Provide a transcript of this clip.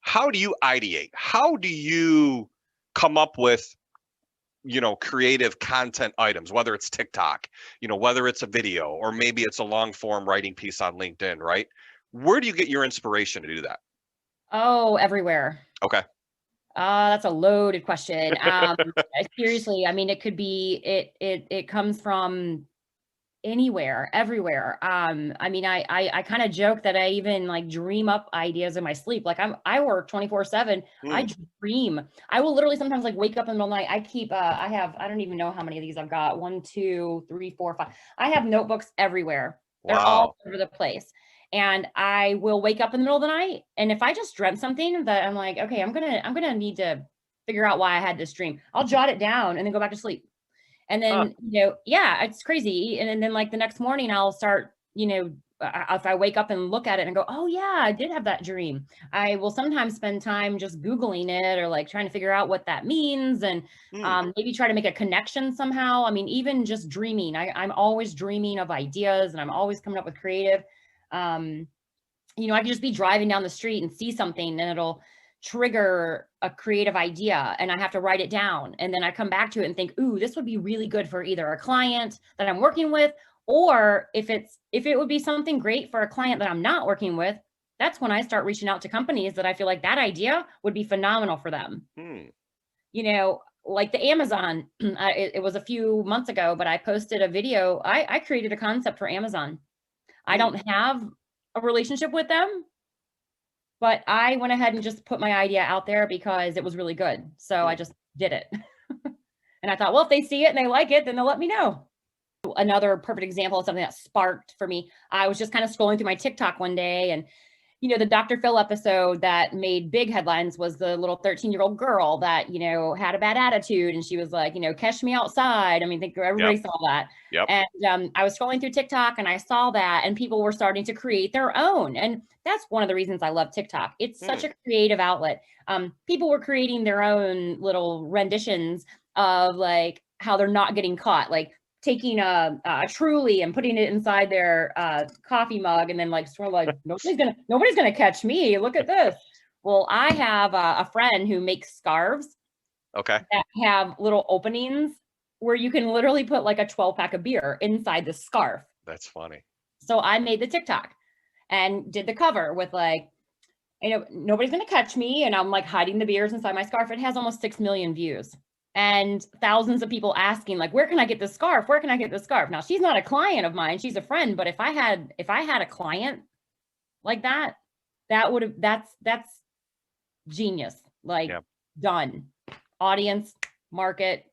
how do you ideate? How do you come up with, creative content items, whether it's TikTok, whether it's a video, or maybe it's a long form writing piece on LinkedIn, right? Where do you get your inspiration to do that? Oh, everywhere. Okay. That's a loaded question. Seriously, I mean, it could be, it comes from anywhere, everywhere. I mean, I kind of joke that I even like dream up ideas in my sleep. Like I work 24/7. I Hmm. dream. I will literally sometimes like wake up in the middle of the night. I keep, I don't even know how many of these I've got. 1, 2, 3, 4, 5. I have notebooks everywhere. They're all Wow. over the place. And I will wake up in the middle of the night. And if I just dreamt something that I'm like, okay, I'm gonna need to figure out why I had this dream. I'll jot it down and then go back to sleep. And Huh. then, yeah, it's crazy. And then like the next morning I'll start, if I wake up and look at it and go, oh yeah, I did have that dream. I will sometimes spend time just Googling it or like trying to figure out what that means and Hmm. maybe try to make a connection somehow. I mean, even just dreaming, I'm always dreaming of ideas and I'm always coming up with creative. Um, I can just be driving down the street and see something and it'll trigger a creative idea and I have to write it down. And then I come back to it and think, ooh, this would be really good for either a client that I'm working with, or if it would be something great for a client that I'm not working with, that's when I start reaching out to companies that I feel like that idea would be phenomenal for them. Hmm. Like the Amazon, it was a few months ago, but I posted a video. I created a concept for Amazon. I Hmm. don't have a relationship with them, but I went ahead and just put my idea out there because it was really good. So I Hmm. just did it. And I thought, well, if they see it and they like it, then they'll let me know. Another perfect example of something that sparked for me. I was just kind of scrolling through my TikTok one day and the Dr. Phil episode that made big headlines was the little 13-year-old girl that, had a bad attitude. And she was like, catch me outside. I mean, I think Yep. everybody saw that. Yep. And I was scrolling through TikTok and I saw that and people were starting to create their own. And that's one of the reasons I love TikTok. It's such Hmm. a creative outlet. People were creating their own little renditions of like how they're not getting caught. Like taking a Truly and putting it inside their coffee mug, and then like sort of like nobody's gonna catch me. Look at this. Well, I have a friend who makes scarves Okay. that have little openings where you can literally put like a 12-pack of beer inside the scarf. That's funny. So I made the TikTok and did the cover with like, nobody's gonna catch me, and I'm like hiding the beers inside my scarf. It has almost 6 million views and thousands of people asking like, where can I get this scarf? Where can I get this scarf? Now she's not a client of mine, she's a friend, but if I had a client like that, that's genius. Like Yeah. done. Audience, market,